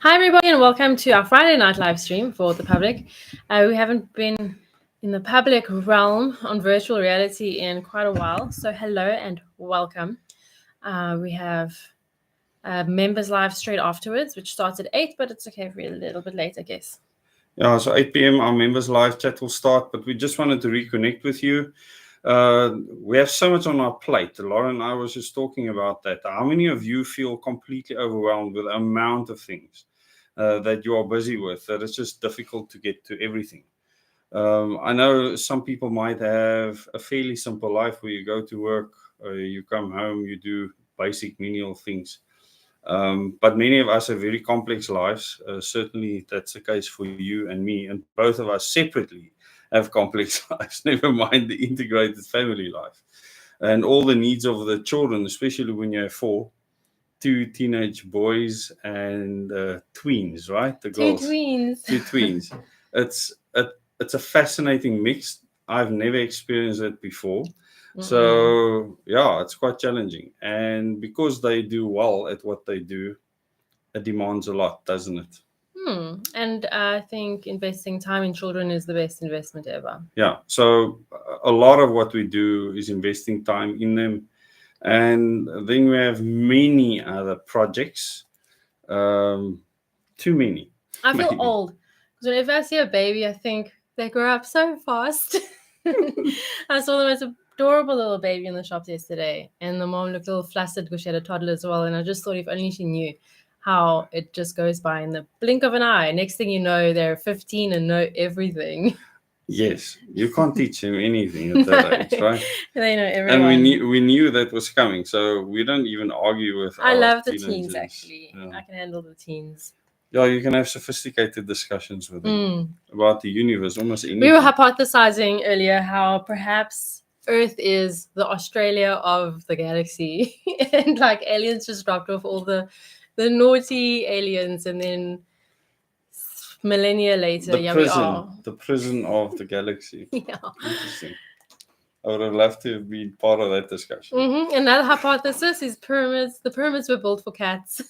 Hi, everybody, and welcome to our Friday night live stream for the public. We haven't been in the public realm on virtual reality in quite a while, so hello and welcome. We have members live straight afterwards, which starts at 8, but it's okay if we're a little bit late, I guess. Yeah, so 8 p.m. our members live chat will start, but we just wanted to reconnect with you. We have so much on our plate. Laura and I was just talking about that. How many of you feel completely overwhelmed with the amount of things that you are busy with, that it's just difficult to get to everything? I know some people might have a fairly simple life where you go to work, you come home, you do basic menial things. But many of us have very complex lives. Certainly, that's the case for you and me, and both of us separately have complex lives, never mind the integrated family life. And all the needs of the children, especially when you have two teenage boys and tweens, right? The girls. Two tweens. It's a fascinating mix. I've never experienced it before. So, yeah, it's quite challenging. And because they do well at what they do, it demands a lot, doesn't it? And I think investing time in children is the best investment ever. Yeah. So a lot of what we do is investing time in them. And then we have many other projects. Too many. I feel old because whenever I see a baby, I think they grow up so fast. I saw the most adorable little baby in the shops yesterday, and the mom looked a little flustered because she had a toddler as well. And I just thought if only she knew how it just goes by in the blink of an eye. Next thing you know, they're 15 and know everything. Yes, you can't teach them anything at that age, right? They know everyone. And we knew that was coming, so we don't even argue with I our love the teenagers. teens, actually. Yeah. I can handle the teens. Yeah, you can have sophisticated discussions with them about the universe, almost anything. We were hypothesizing earlier how perhaps Earth is the Australia of the galaxy, and like aliens just dropped off all the naughty aliens, and then millennia later, we are. The prison of the galaxy. Yeah. Interesting. I would have loved to have been part of that discussion. Another hypothesis is pyramids. The pyramids were built for cats.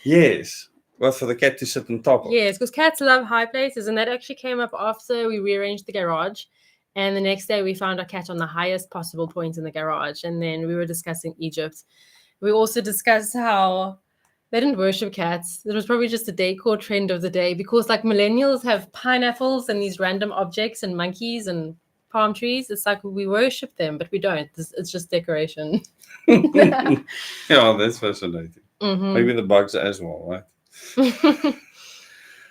Yes. Well, for the cat to sit on top of. Yes, because cats love high places, and that actually came up after we rearranged the garage. And the next day we found our cat on the highest possible point in the garage. And then we were discussing Egypt. We also discussed how they didn't worship cats. It was probably just a decor trend of the day because like millennials have pineapples and these random objects and monkeys and palm trees. It's like we worship them, but we don't. It's just decoration. Yeah, that's fascinating. Maybe the bugs as well, right?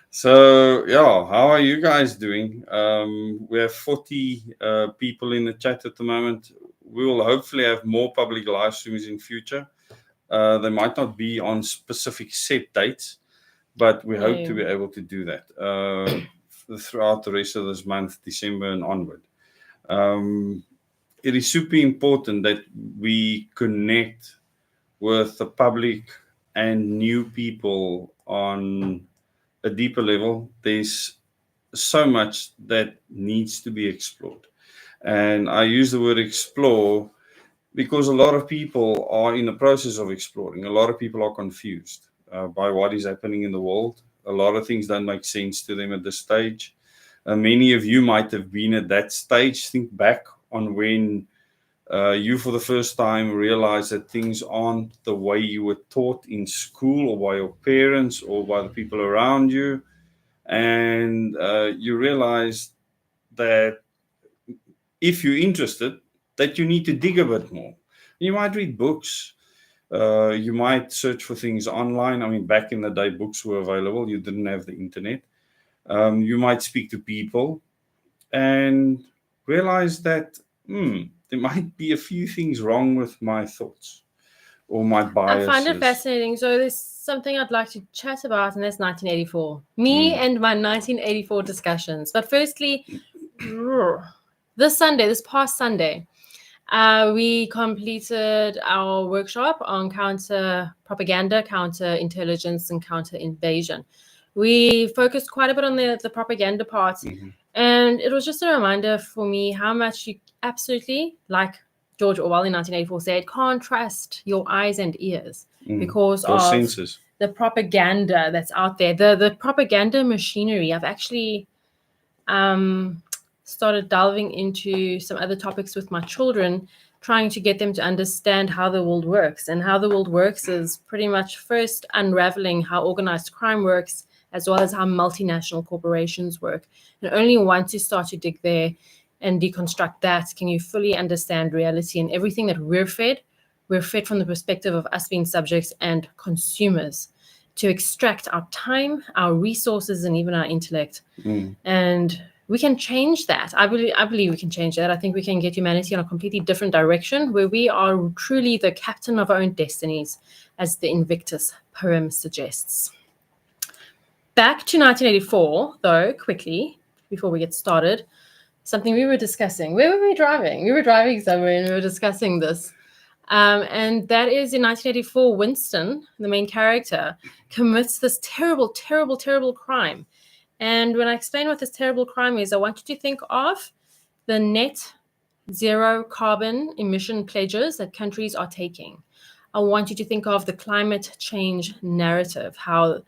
So, yeah, how are you guys doing? We have 40 people in the chat at the moment. We will hopefully have more public live streams in future. They might not be on specific set dates, but we hope to be able to do that throughout the rest of this month, December and onward. It is super important that we connect with the public and new people on a deeper level. There's so much that needs to be explored. And I use the word explore because a lot of people are in the process of exploring. A lot of people are confused by what is happening in the world. A lot of things don't make sense to them at this stage. Many of you might have been at that stage. Think back on when you for the first time realized that things aren't the way you were taught in school or by your parents or by the people around you. And you realize that if you're interested, that you need to dig a bit more. You might read books. You might search for things online. I mean, back in the day, books were available. You didn't have the internet. You might speak to people and realize that there might be a few things wrong with my thoughts or my biases. I find it fascinating. So there's something I'd like to chat about, and that's 1984. Me and my 1984 discussions. But firstly, this past Sunday, we completed our workshop on counter propaganda, counter intelligence, and counter invasion. We focused quite a bit on the propaganda part. And it was just a reminder for me how much you absolutely, like George Orwell in 1984 said, can't trust your eyes and ears because those of senses. the propaganda that's out there, the propaganda machinery. I've actually started delving into some other topics with my children, trying to get them to understand how the world works. And how the world works is pretty much first unraveling how organized crime works, as well as how multinational corporations work. And only once you start to dig there and deconstruct that can you fully understand reality. And everything that we're fed from the perspective of us being subjects and consumers to extract our time, our resources, and even our intellect. And we can change that. I believe we can change that. I think we can get humanity on a completely different direction where we are truly the captain of our own destinies, as the Invictus poem suggests. Back to 1984, though, quickly, before we get started, something we were discussing. Where were we driving? We were driving somewhere and we were discussing this. And that is in 1984, Winston, the main character, commits this terrible, terrible, terrible crime. And when I explain what this terrible crime is, I want you to think of the net zero carbon emission pledges that countries are taking. I want you to think of the climate change narrative, how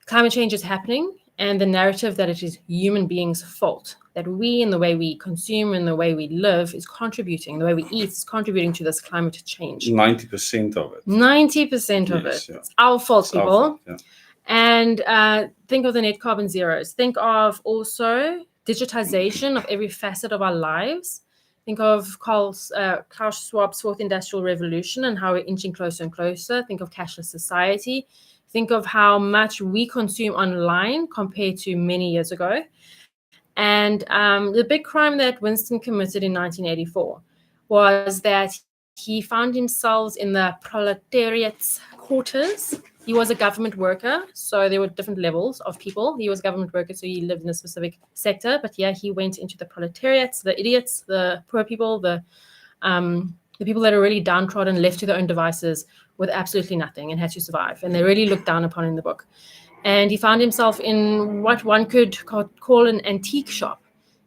climate change is happening, and the narrative that it is human beings' fault, that we, in the way we consume and the way we live, is contributing, the way we eat is contributing to this climate change. 90% of it. 90% of it. Yeah. It's our fault, it's people. Our fault, yeah. And think of the net carbon zeros. Think of also digitization of every facet of our lives. Think of Klaus Schwab's fourth industrial revolution and how we're inching closer and closer. Think of cashless society. Think of how much we consume online compared to many years ago. And the big crime that Winston committed in 1984 was that he found himself in the proletariat's quarters. He was a government worker, so there were different levels of people. He was a government worker, so he lived in a specific sector. But yeah, he went into the proletariats, the idiots, the poor people, the people that are really downtrodden, left to their own devices with absolutely nothing and had to survive. And they really looked down upon in the book. And he found himself in what one could call an antique shop.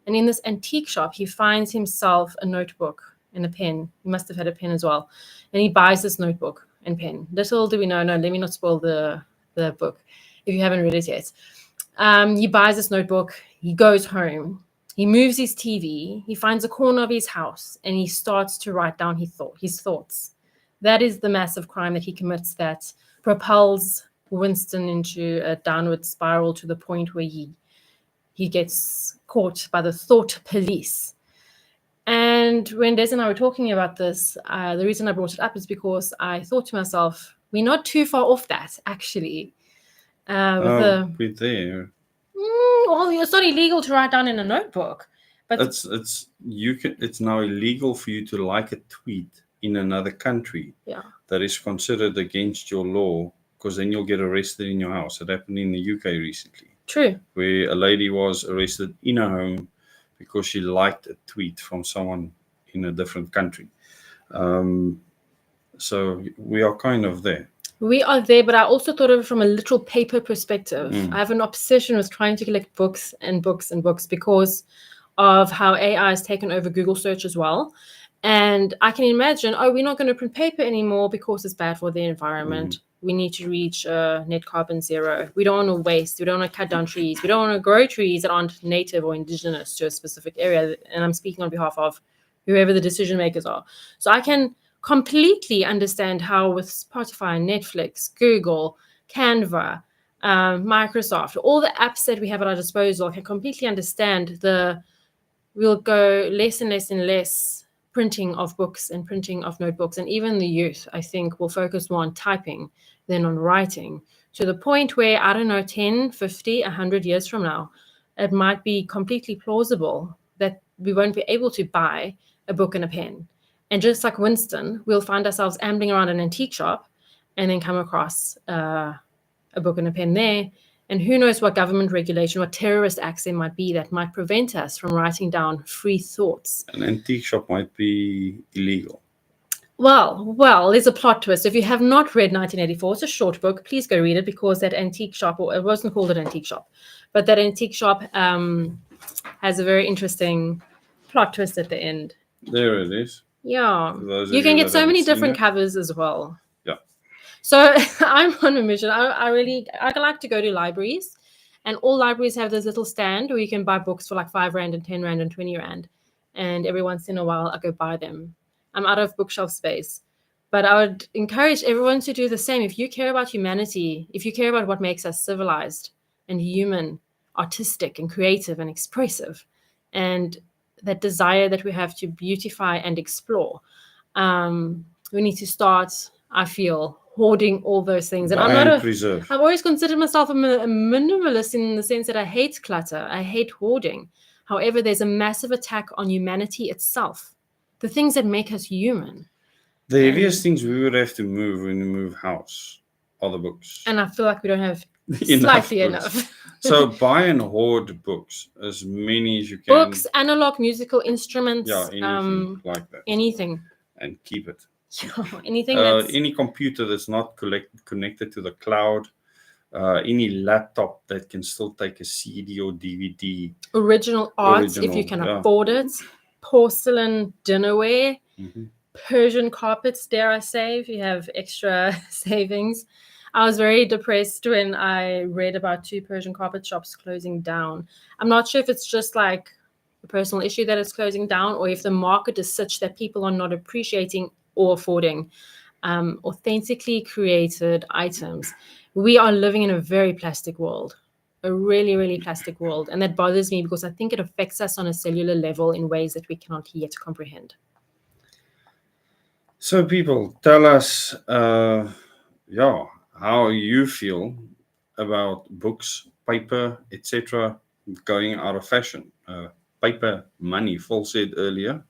And in this antique shop, he finds himself a notebook and a pen. He must have had a pen as well. And he buys this notebook and pen. Little do we know, no, let me not spoil the book if you haven't read it yet. He buys this notebook. He goes home. He moves his TV. He finds a corner of his house and he starts to write down his thoughts. That is the massive crime that he commits that propels Winston into a downward spiral to the point where he gets caught by the thought police. And when Des and I were talking about this, the reason I brought it up is because I thought to myself, we're not too far off that, actually. We're there. Well, it's not illegal to write down in a notebook, but it's now illegal for you to like a tweet in another country that is considered against your law, because then you'll get arrested in your house. It happened in the UK recently. True. Where a lady was arrested in her home because she liked a tweet from someone in a different country. So we are kind of there. We are there, but I also thought of it from a literal paper perspective. I have an obsession with trying to collect books and books and books because of how AI has taken over Google search as well. And I can imagine, we're not going to print paper anymore because it's bad for the environment. We need to reach net carbon zero. We don't want to waste. We don't want to cut down trees. We don't want to grow trees that aren't native or indigenous to a specific area. And I'm speaking on behalf of whoever the decision makers are. So I can completely understand how with Spotify, Netflix, Google, Canva, Microsoft, all the apps that we have at our disposal, I can completely understand we'll go less and less and less printing of books and printing of notebooks. And even the youth, I think, will focus more on typing than on writing, to the point where, I don't know, 10, 50, 100 years from now, it might be completely plausible that we won't be able to buy a book and a pen. And just like Winston, we'll find ourselves ambling around an antique shop and then come across a book and a pen there. And who knows what government regulation, what terrorist acts there might be that might prevent us from writing down free thoughts. An antique shop might be illegal. Well, there's a plot twist. If you have not read 1984, it's a short book. Please go read it, because that antique shop, or it wasn't called an antique shop, but that antique shop has a very interesting plot twist at the end. There it is. Yeah. You can get so many different covers as well. Yeah. So I'm on a mission. I like to go to libraries, and all libraries have this little stand where you can buy books for like R5 and R10 and R20, and every once in a while I go buy them. I'm out of bookshelf space, but I would encourage everyone to do the same. If you care about humanity, if you care about what makes us civilized and human, artistic and creative and expressive, and that desire that we have to beautify and explore, we need to start, I feel, hoarding all those things. And Preserve. I've always considered myself a minimalist in the sense that I hate clutter, I hate hoarding. However, there's a massive attack on humanity itself, the things that make us human. The heaviest things we would have to move when we move house are the books. And I feel like we don't have slightly enough. So buy and hoard books, as many as you can. Books, analog musical instruments, anything like that. Anything. And keep it. Anything any computer that's not connected to the cloud, any laptop that can still take a CD or DVD. Original art, if you can afford it. Porcelain dinnerware. Persian carpets, dare I say, if you have extra savings. I was very depressed when I read about 2 Persian carpet shops closing down. I'm not sure if it's just like a personal issue that it's closing down, or if the market is such that people are not appreciating or affording authentically created items. We are living in a very plastic world, a really, really plastic world. And that bothers me because I think it affects us on a cellular level in ways that we cannot yet comprehend. So people, tell us, how you feel about books, paper, etc., going out of fashion. Paper money, Phil said earlier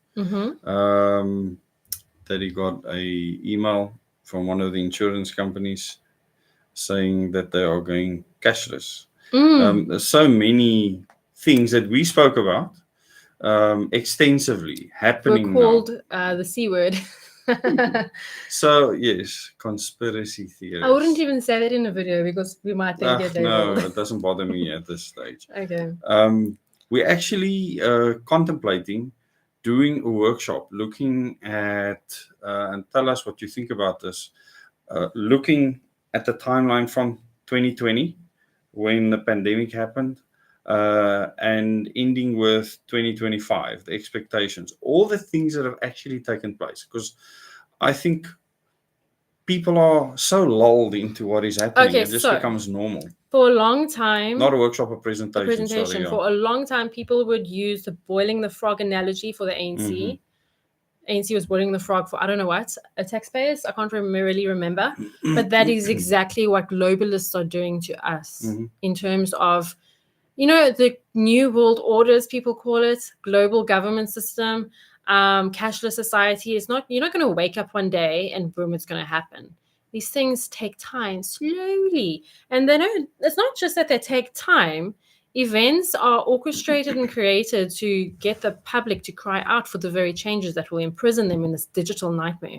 that he got a email from one of the insurance companies saying that they are going cashless. There's so many things that we spoke about extensively happening. We're called the C word. So yes, conspiracy theories. I wouldn't even say that in a video because we might think that no, it doesn't bother me at this stage. Okay. We're actually contemplating doing a workshop looking at and tell us what you think about this. Looking at the timeline from 2020 when the pandemic happened and ending with 2025, the expectations, all the things that have actually taken place. Because I think people are so lulled into what is happening, it just becomes normal. For a long time, not a workshop, a presentation. For a long time, people would use the boiling the frog analogy for the ANC. ANC was boiling the frog for, I don't know what, a taxpayers? I can't really remember. But that is exactly what globalists are doing to us in terms of, the new world orders, people call it, global government system, cashless society. You're not going to wake up one day and boom, it's going to happen. These things take time, slowly. And it's not just that they take time. Events are orchestrated and created to get the public to cry out for the very changes that will imprison them in this digital nightmare.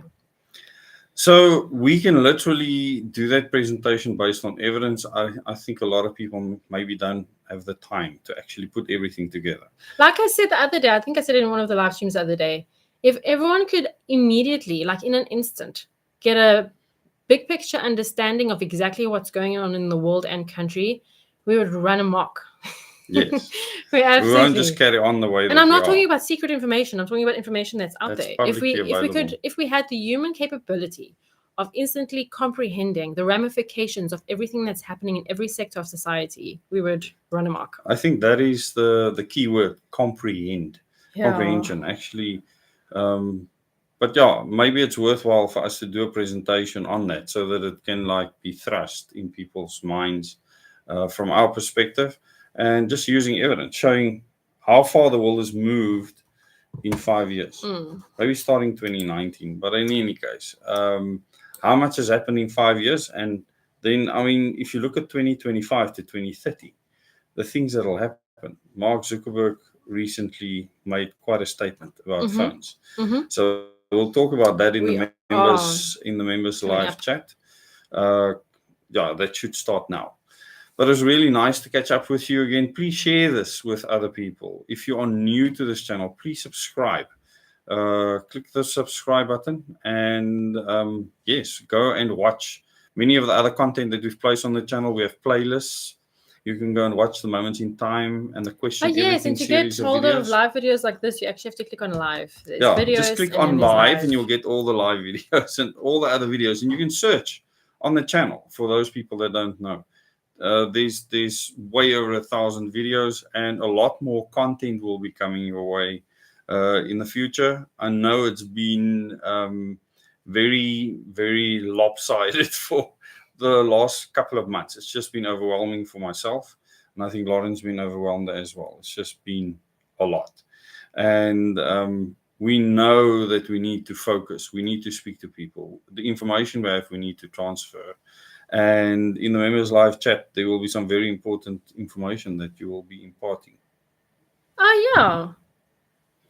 So we can literally do that presentation based on evidence. I think a lot of people maybe don't have the time to actually put everything together. Like I said the other day, I think I said it in one of the live streams the other day, if everyone could immediately, like in an instant, get a big picture understanding of exactly what's going on in the world and country, we would run amok. Yes. We won't just carry on the way. And I'm not talking about secret information. I'm talking about information that's out there. If we had the human capability of instantly comprehending the ramifications of everything that's happening in every sector of society, we would run amok. I think that is the key word, comprehend. Yeah. Comprehension, actually. But yeah, maybe it's worthwhile for us to do a presentation on that so that it can be thrust in people's minds from our perspective. And just using evidence, showing how far the world has moved in 5 years. Maybe starting 2019, but in any case, how much has happened in 5 years? And then, if you look at 2025 to 2030, the things that will happen. Mark Zuckerberg recently made quite a statement about phones. So we'll talk about that in the members live chat. That should start now. But it's really nice to catch up with you again. Please share this with other people. If you are new to this channel, please subscribe. Click the subscribe button and yes, go and watch Many of the other content that we've placed on the channel, we have playlists. You can go and watch the moments in time and the question Yes, everything and to get series of hold of videos. live videos like this, you actually have to click on live. There's Yeah, videos, just click and then on there's live and you'll get all the live videos and all the other videos. And you can search on the channel for those people that don't know. There's way over 1,000 videos, and a lot more content will be coming your way in the future. I know it's been very, very lopsided for the last couple of months. It's just been overwhelming for myself, and I think Lauren's been overwhelmed as well. It's just been a lot, and we know that we need to focus. We need to speak to people. The information we have, we need to transfer. And in the members live chat, there will be some very important information that you will be imparting. Oh, yeah.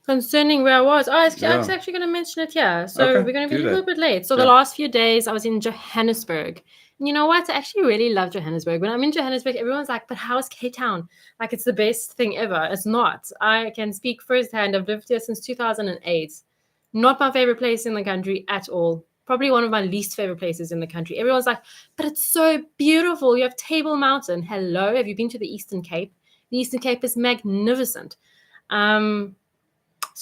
Concerning where I was. I was Yeah. actually going to mention it here. So Okay, we're going to be do a little that. bit late. So Yeah. the last few days I was in Johannesburg. And you know what? I actually really love Johannesburg. When I'm in Johannesburg, everyone's like, but how is Cape Town? Like, it's the best thing ever. It's not. I can speak firsthand. I've lived here since 2008. Not my favorite place in the country at all. Probably one of my least favorite places in the country. Everyone's like, but it's so beautiful. You have Table Mountain. Hello. Have you been to the Eastern Cape? The Eastern Cape is magnificent. So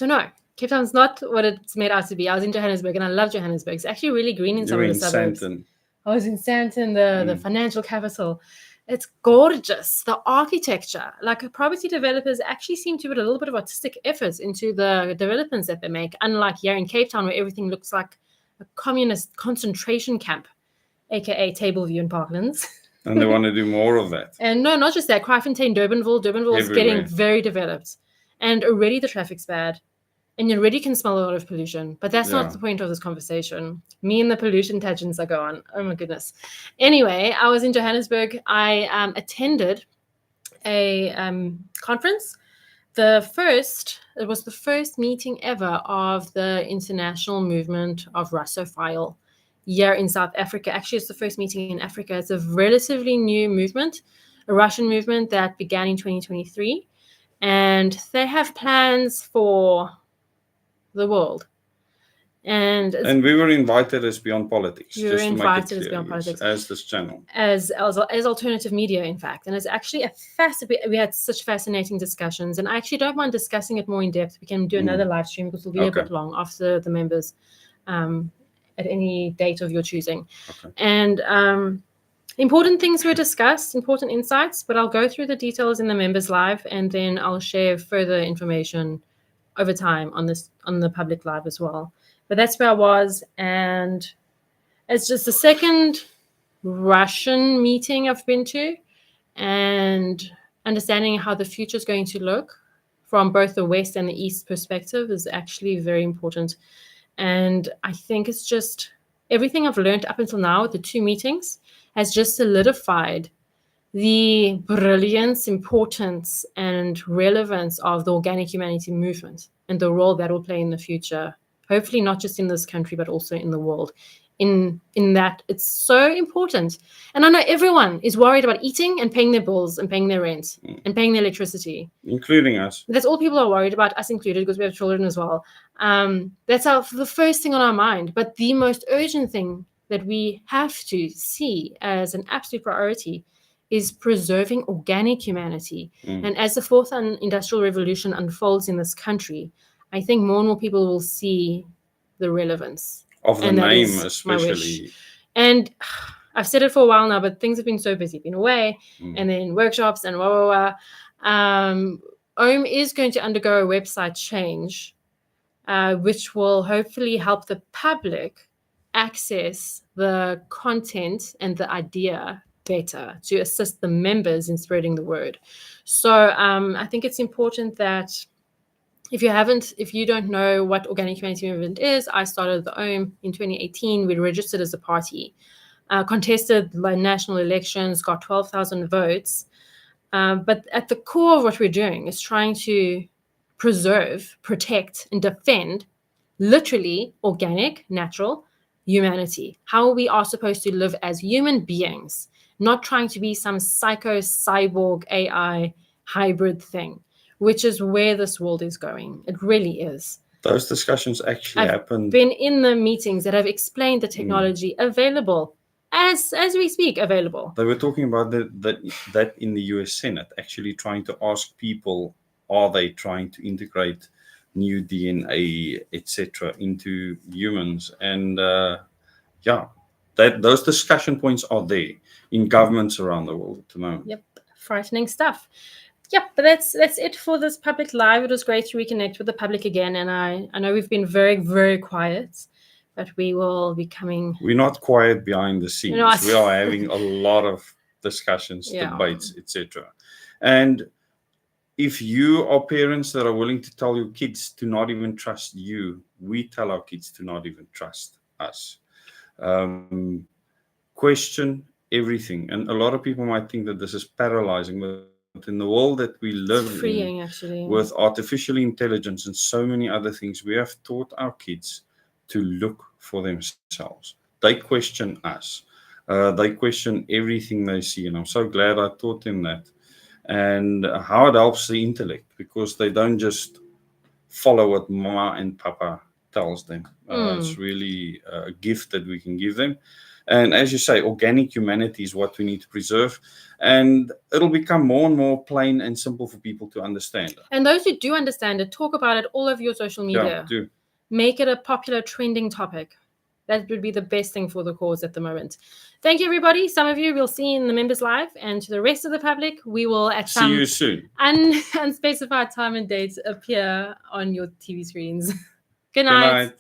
no, Cape Town's not what it's made out to be. I was in Johannesburg and I love Johannesburg. It's actually really green in some of the suburbs. Sandton. I was in Sandton, the financial capital. It's gorgeous. The architecture, like property developers actually seem to put a little bit of artistic effort into the developments that they make, unlike here in Cape Town where everything looks like a communist concentration camp, aka Tableview and Parklands. And they want to do more of that. And no, not just that. Kraaifontein, Durbanville is getting very developed. And already the traffic's bad. And you already can smell a lot of pollution. But that's not the point of this conversation. Me and the pollution tangents are going. Oh, my goodness. Anyway, I was in Johannesburg. I attended a conference. It was the first meeting ever of the international movement of Russophile here in South Africa. Actually, it's the first meeting in Africa. It's a relatively new movement, a Russian movement that began in 2023. And they have plans for the world. And we were invited as Beyond Politics. You were invited as Beyond Politics. As this channel. As alternative media, in fact. And it's actually we had such fascinating discussions. And I actually don't mind discussing it more in depth. We can do another live stream because it'll be a bit long after the members at any date of your choosing. Okay. And important things were discussed, important insights, but I'll go through the details in the members live and then I'll share further information over time on the public live as well. But that's where I was, and it's just the second Russian meeting I've been to, and understanding how the future is going to look from both the West and the East perspective is actually very important. And I think it's just everything I've learned up until now, the two meetings, has just solidified the brilliance, importance, and relevance of the organic humanity movement and the role that will play in the future. Hopefully not just in this country, but also in the world. In that it's so important. And I know everyone is worried about eating and paying their bills and paying their rent and paying their electricity. Including us. That's all people are worried about, us included, because we have children as well. That's the first thing on our mind. But the most urgent thing that we have to see as an absolute priority is preserving organic humanity. And as the fourth industrial revolution unfolds in this country, I think more and more people will see the relevance of the name, especially. And I've said it for a while now, but things have been so busy, been away, and then workshops and OM is going to undergo a website change, which will hopefully help the public access the content and the idea better to assist the members in spreading the word. So I think it's important that if you don't know what Organic Humanity Movement is, I started the OM in 2018. We registered as a party, contested national elections, got 12,000 votes. But at the core of what we're doing is trying to preserve, protect, and defend literally organic, natural humanity, how we are supposed to live as human beings, not trying to be some psycho cyborg AI hybrid thing, which is where this world is going. It really is. Those discussions actually happened. I've been in the meetings that have explained the technology available as we speak, available. They were talking about that in the US Senate, actually trying to ask people, are they trying to integrate new DNA, etc., into humans? And yeah, those discussion points are there in governments around the world at the moment. Yep, frightening stuff. Yep, but that's it for this public live. It was great to reconnect with the public again, and I know we've been very, very quiet, but we will be coming. We're not quiet behind the scenes. Not. We are having a lot of discussions, Yeah. debates, etc. And if you are parents that are willing to tell your kids to not even trust you, we tell our kids to not even trust us. Question everything. And a lot of people might think that this is paralyzing, but in the world that we live freeing, in, actually, with artificial intelligence and so many other things, we have taught our kids to look for themselves. They question us. They question everything they see. And I'm so glad I taught them that. And how it helps the intellect, because they don't just follow what mama and papa tells them. It's really a gift that we can give them. And as you say, organic humanity is what we need to preserve. And it'll become more and more plain and simple for people to understand. And those who do understand it, talk about it all over your social media. Yeah, do. Make it a popular trending topic. That would be the best thing for the cause at the moment. Thank you, everybody. Some of you we'll see in the members live, and to the rest of the public, we will at See some you soon. unspecified time and date appear on your TV screens. Good Good night. night.